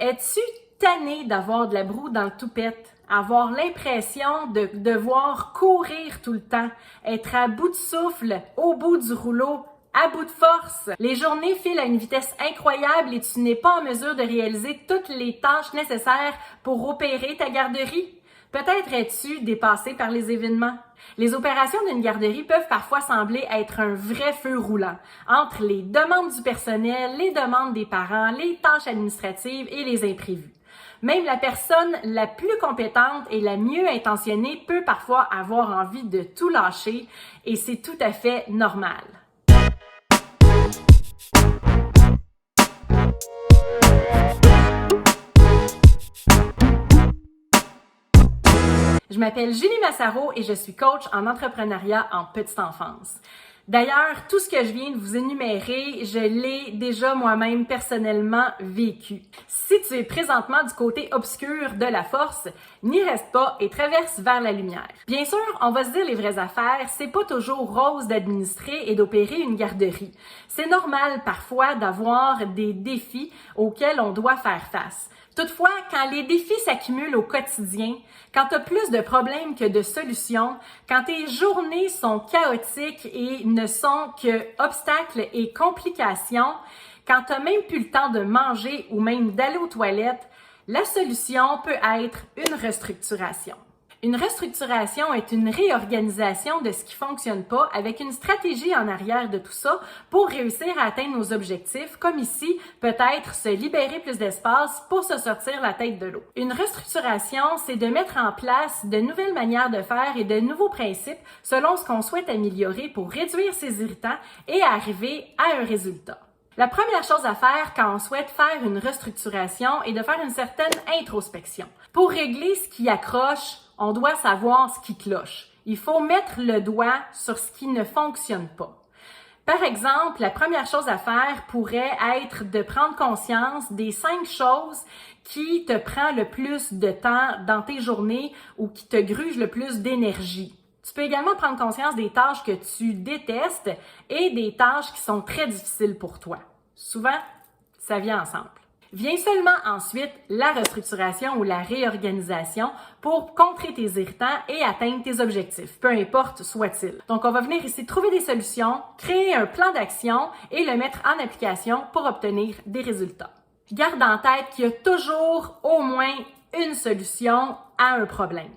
Es-tu tanné d'avoir de la broue dans le toupette, avoir l'impression de devoir courir tout le temps, être à bout de souffle, au bout du rouleau, à bout de force? Les journées filent à une vitesse incroyable et tu n'es pas en mesure de réaliser toutes les tâches nécessaires pour opérer ta garderie. Peut-être es-tu dépassé par les événements. Les opérations d'une garderie peuvent parfois sembler être un vrai feu roulant, entre les demandes du personnel, les demandes des parents, les tâches administratives et les imprévus. Même la personne la plus compétente et la mieux intentionnée peut parfois avoir envie de tout lâcher et c'est tout à fait normal. Je m'appelle Julie Massaro et je suis coach en entrepreneuriat en petite enfance. D'ailleurs, tout ce que je viens de vous énumérer, je l'ai déjà moi-même personnellement vécu. Si tu es présentement du côté obscur de la force, n'y reste pas et traverse vers la lumière. Bien sûr, on va se dire les vraies affaires, c'est pas toujours rose d'administrer et d'opérer une garderie. C'est normal parfois d'avoir des défis auxquels on doit faire face. Toutefois, quand les défis s'accumulent au quotidien, quand tu as plus de problèmes que de solutions, quand tes journées sont chaotiques et ne sont que obstacles et complications, quand tu n'as même plus le temps de manger ou même d'aller aux toilettes, la solution peut être une restructuration. Une restructuration est une réorganisation de ce qui ne fonctionne pas avec une stratégie en arrière de tout ça pour réussir à atteindre nos objectifs, comme ici, peut-être se libérer plus d'espace pour se sortir la tête de l'eau. Une restructuration, c'est de mettre en place de nouvelles manières de faire et de nouveaux principes selon ce qu'on souhaite améliorer pour réduire ses irritants et arriver à un résultat. La première chose à faire quand on souhaite faire une restructuration est de faire une certaine introspection. Pour régler ce qui accroche, on doit savoir ce qui cloche. Il faut mettre le doigt sur ce qui ne fonctionne pas. Par exemple, la première chose à faire pourrait être de prendre conscience des 5 choses qui te prend le plus de temps dans tes journées ou qui te grugent le plus d'énergie. Tu peux également prendre conscience des tâches que tu détestes et des tâches qui sont très difficiles pour toi. Souvent, ça vient ensemble. Vient seulement ensuite la restructuration ou la réorganisation pour contrer tes irritants et atteindre tes objectifs, peu importe soit-il. Donc, on va venir ici trouver des solutions, créer un plan d'action et le mettre en application pour obtenir des résultats. Garde en tête qu'il y a toujours au moins une solution à un problème.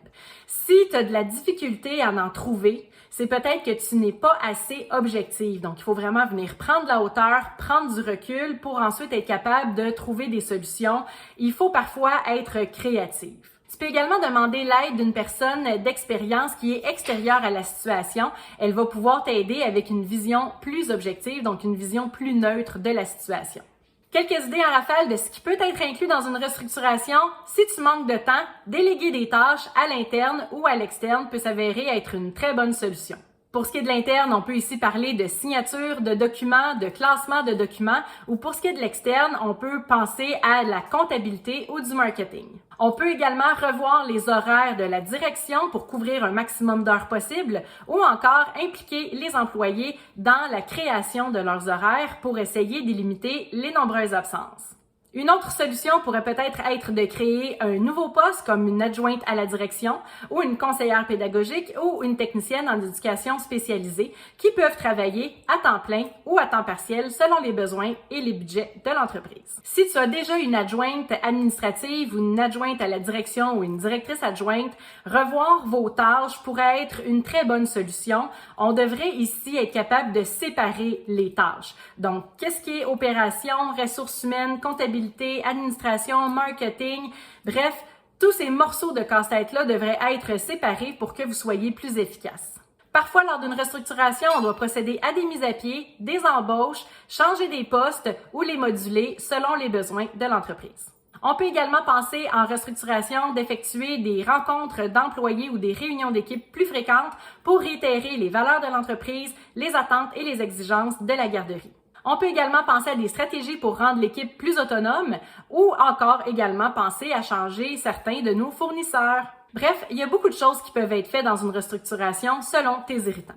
Si tu as de la difficulté à en trouver, c'est peut-être que tu n'es pas assez objective. Donc, il faut vraiment venir prendre de la hauteur, prendre du recul pour ensuite être capable de trouver des solutions. Il faut parfois être créative. Tu peux également demander l'aide d'une personne d'expérience qui est extérieure à la situation. Elle va pouvoir t'aider avec une vision plus objective, donc une vision plus neutre de la situation. Quelques idées en rafale de ce qui peut être inclus dans une restructuration. Si tu manques de temps, déléguer des tâches à l'interne ou à l'externe peut s'avérer être une très bonne solution. Pour ce qui est de l'interne, on peut ici parler de signature de documents, de classement de documents, ou pour ce qui est de l'externe, on peut penser à la comptabilité ou du marketing. On peut également revoir les horaires de la direction pour couvrir un maximum d'heures possible ou encore impliquer les employés dans la création de leurs horaires pour essayer d'éliminer les nombreuses absences. Une autre solution pourrait peut-être être de créer un nouveau poste comme une adjointe à la direction ou une conseillère pédagogique ou une technicienne en éducation spécialisée qui peuvent travailler à temps plein ou à temps partiel selon les besoins et les budgets de l'entreprise. Si tu as déjà une adjointe administrative ou une adjointe à la direction ou une directrice adjointe, revoir vos tâches pourrait être une très bonne solution. On devrait ici être capable de séparer les tâches. Donc, qu'est-ce qui est opération, ressources humaines, comptabilité, administration, marketing, bref, tous ces morceaux de casse-tête-là devraient être séparés pour que vous soyez plus efficace. Parfois, lors d'une restructuration, on doit procéder à des mises à pied, des embauches, changer des postes ou les moduler selon les besoins de l'entreprise. On peut également penser en restructuration d'effectuer des rencontres d'employés ou des réunions d'équipe plus fréquentes pour réitérer les valeurs de l'entreprise, les attentes et les exigences de la garderie. On peut également penser à des stratégies pour rendre l'équipe plus autonome ou encore également penser à changer certains de nos fournisseurs. Bref, il y a beaucoup de choses qui peuvent être faites dans une restructuration selon tes irritants.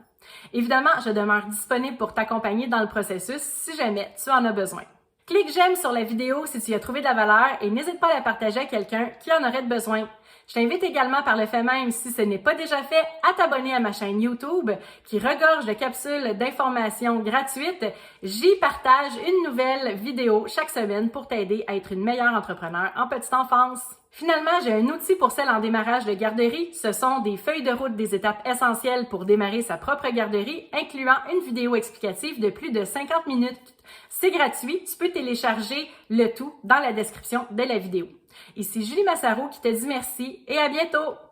Évidemment, je demeure disponible pour t'accompagner dans le processus si jamais tu en as besoin. Clique j'aime sur la vidéo si tu y as trouvé de la valeur et n'hésite pas à la partager à quelqu'un qui en aurait besoin. Je t'invite également par le fait même, si ce n'est pas déjà fait, à t'abonner à ma chaîne YouTube qui regorge de capsules d'informations gratuites. J'y partage une nouvelle vidéo chaque semaine pour t'aider à être une meilleure entrepreneur en petite enfance. Finalement, j'ai un outil pour celles en démarrage de garderie. Ce sont des feuilles de route des étapes essentielles pour démarrer sa propre garderie, incluant une vidéo explicative de plus de 50 minutes. C'est gratuit, tu peux télécharger le tout dans la description de la vidéo. Ici Julie Massaro qui te dit merci et à bientôt!